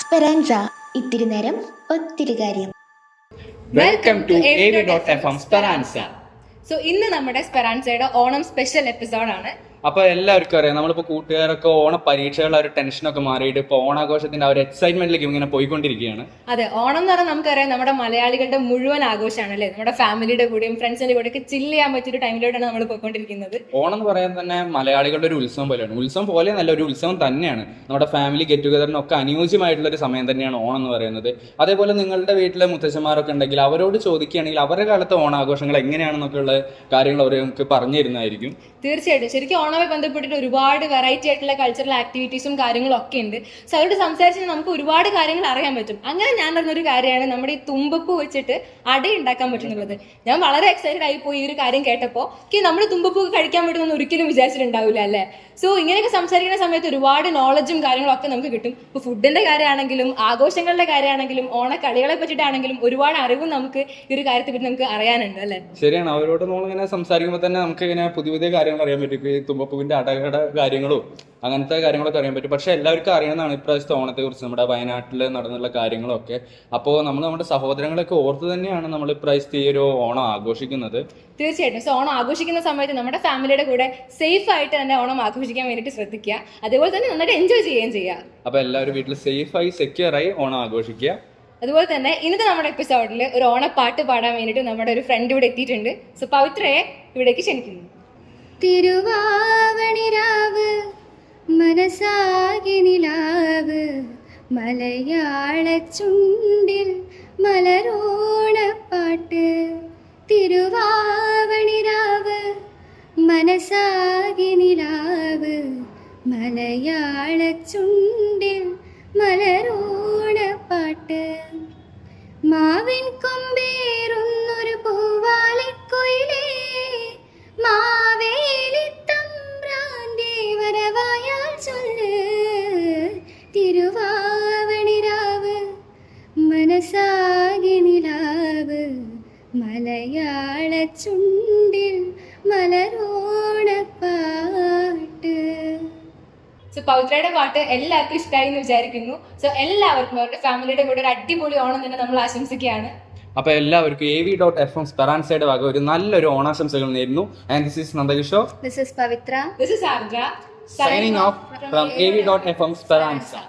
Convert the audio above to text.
സ്പെറാൻസ ഇത്തിരി നേരം ഒത്തിരി കാര്യം. Welcome to AV.FM സ്പെറാൻസ. സോ ഇന്ന് നമ്മുടെ സ്പെറാൻസയുടെ ഓണം സ്പെഷ്യൽ എപ്പിസോഡാണ്. അപ്പോൾ എല്ലാവർക്കും അറിയാം, നമ്മളിപ്പോൾ കൂട്ടുകാരൊക്കെ ഓണ പരീക്ഷകളുടെ ഒരു ടെൻഷനൊക്കെ മാറിയിട്ട് ഇപ്പോൾ ഓണാഘോഷത്തിന്റെ ആ ഒരു എക്സൈറ്റ്മെന്റിലേക്ക് ഇങ്ങനെ പോയിക്കൊണ്ടിരിക്കുകയാണ്. അതെ, ഓണം എന്ന് പറഞ്ഞാൽ നമുക്കറിയാം നമ്മുടെ മലയാളികളുടെ മുഴുവൻ ആഘോഷമാണ് അല്ലേ. നമ്മുടെ ഫാമിലിയുടെ കൂടെയും ഫ്രണ്ട്സിന്റെ കൂടെ ഒക്കെ ചില്ല് ചെയ്യാൻ പറ്റിയൊരു ടൈമിലോട്ടാണ് നമ്മൾ പോയിക്കൊണ്ടിരിക്കുന്നത്. ഓണം എന്ന് പറയാൻ തന്നെ മലയാളികളുടെ ഒരു ഉത്സവം പോലെയാണ്. ഉത്സവം പോലെ നല്ല ഒരു ഉത്സവം തന്നെയാണ്. നമ്മുടെ ഫാമിലി ഗെറ്റ് ടുഗദറിനൊക്കെ അനുയോജ്യമായിട്ടുള്ള ഒരു സമയം തന്നെയാണ് ഓണം എന്ന് പറയുന്നത്. അതേപോലെ നിങ്ങളുടെ വീട്ടിലെ മുത്തശ്ശന്മാരൊക്കെ ഉണ്ടെങ്കിൽ അവരോട് ചോദിക്കുകയാണെങ്കിൽ അവരുടെ കാലത്തെ ഓണാഘോഷങ്ങൾ എങ്ങനെയാണെന്നൊക്കെയുള്ള കാര്യങ്ങൾ അവർ നമുക്ക് പറഞ്ഞു തരുന്നതായിരിക്കും. തീർച്ചയായിട്ടും ശരിക്കും ഓണവുമായി ബന്ധപ്പെട്ടിട്ട് ഒരുപാട് വെറൈറ്റി ആയിട്ടുള്ള കൾച്ചറൽ ആക്ടിവിറ്റീസും കാര്യങ്ങളും ഒക്കെ ഉണ്ട്. സോ അവരോട് സംസാരിച്ചാൽ നമുക്ക് ഒരുപാട് കാര്യങ്ങൾ അറിയാൻ പറ്റും. അങ്ങനെ ഞാൻ പറഞ്ഞൊരു കാര്യമാണ് നമ്മുടെ ഈ തുമ്പപ്പൂ വെച്ചിട്ട് അട ഉണ്ടാക്കാൻ പറ്റുന്നുള്ളത്. ഞാൻ വളരെ എക്സൈറ്റഡ് ആയി പോയി ഈ ഒരു കാര്യം കേട്ടപ്പോൾ. നമ്മൾ തുമ്പപ്പൂ കഴിക്കാൻ പറ്റുമെന്ന് ഒരിക്കലും വിചാരിച്ചിട്ടുണ്ടാവില്ല അല്ലേ. സോ ഇങ്ങനെയൊക്കെ സംസാരിക്കുന്ന സമയത്ത് ഒരുപാട് നോളജും കാര്യങ്ങളും ഒക്കെ നമുക്ക് കിട്ടും. ഇപ്പോൾ ഫുഡിന്റെ കാര്യമാണെങ്കിലും ആഘോഷങ്ങളുടെ കാര്യമാണെങ്കിലും ഓണക്കളികളെ പറ്റിയിട്ടാണെങ്കിലും ഒരുപാട് അറിവും നമുക്ക് ഈ ഒരു കാര്യത്തെ പറ്റി നമുക്ക് അറിയാനുണ്ട് അല്ലേ. ശരിയാണ്, അവരോട് നമ്മളിങ്ങനെ സംസാരിക്കുമ്പോൾ തന്നെ നമുക്ക് ഇങ്ങനെ പുതിയ പുതിയ കാര്യങ്ങൾ അറിയാൻ പറ്റും. ഈ തുമ്പപ്പൂവിന്റെ അടകട കാര്യങ്ങളും അങ്ങനത്തെ കാര്യങ്ങളൊക്കെ അറിയാൻ പറ്റും. പക്ഷെ എല്ലാവർക്കും അറിയുന്നതാണ് ഇപ്രാവശ്യത്തെ ഓണത്തെ കുറിച്ച്, നമ്മുടെ വയനാട്ടിൽ നടന്നുള്ള കാര്യങ്ങളൊക്കെ. അപ്പോൾ നമ്മൾ നമ്മുടെ സഹോദരങ്ങളൊക്കെ ഓർത്ത് തന്നെയാണ് നമ്മൾ ഇപ്രാവശ്യത്തെ ഈ ഒരു ഓണം ആഘോഷിക്കുന്നത്. തീർച്ചയായിട്ടും. സോ ഓണം ആഘോഷിക്കുന്ന സമയത്ത് നമ്മുടെ ഫാമിലിയുടെ കൂടെ സേഫ് ആയിട്ട് തന്നെ ഓണം ആഘോഷിക്കാൻ വേണ്ടിയിട്ട് ശ്രദ്ധിക്കുക. അതേപോലെ തന്നെ നന്നായിട്ട് എൻജോയ് ചെയ്യുകയും ചെയ്യുക. അപ്പോൾ എല്ലാവരും വീട്ടിൽ സേഫായി സെക്യൂറായി ഓണം ആഘോഷിക്കുക. അതുപോലെ തന്നെ ഇന്നത്തെ നമ്മുടെ എപ്പിസോഡിൽ ഒരു ഓണപ്പാട്ട് പാടാൻ വേണ്ടിയിട്ട് നമ്മുടെ ഒരു ഫ്രണ്ട് ഇവിടെ എത്തിയിട്ടുണ്ട്. സോ പവിത്രയെ ഇവിടേക്ക് ക്ഷണിക്കുന്നു. തിരുവാവണിരാവ് മനസാകി നിലാവ് മലയാള ചുണ്ടിൽ മലരോണപ്പാട്ട്. തിരുവാവണിരാവ് മനസാകി നിലാവ് മലയാള ചുണ്ടിൽ മലരോണപ്പാട്ട്. മാവിൻ കൊമ്പേറുന്നൊരു പൂവാലിക്കുയിലേ മാവേലി തമ്പ്രാന്റെ വരവായാൽ ചൊല്ല്. തിരുവാവണിരാവ് മനസാകി നിലാവ് മലയാള ചുണ്ടിൽ മലരോണപ്പാട്ട്. സോ പവിത്രയുടെ പാട്ട് എല്ലാവർക്കും ഇഷ്ടമായി എന്ന് വിചാരിക്കുന്നു. സോ എല്ലാവർക്കും അവരുടെ ഫാമിലിയുടെ കൂടെ ഒരു അടിപൊളി ഓണം തന്നെ നമ്മൾ ആശംസിക്കുകയാണ്. അപ്പോൾ എല്ലാവർക്കും AV.FM സ്പെറാൻസയുടെ വക ഒരു നല്ലൊരു ഓണാശംസകൾ നേരുന്നു. And this is Nandakishore. This is Pavitra. This is Ardra. Signing off from AV.FM Speranza.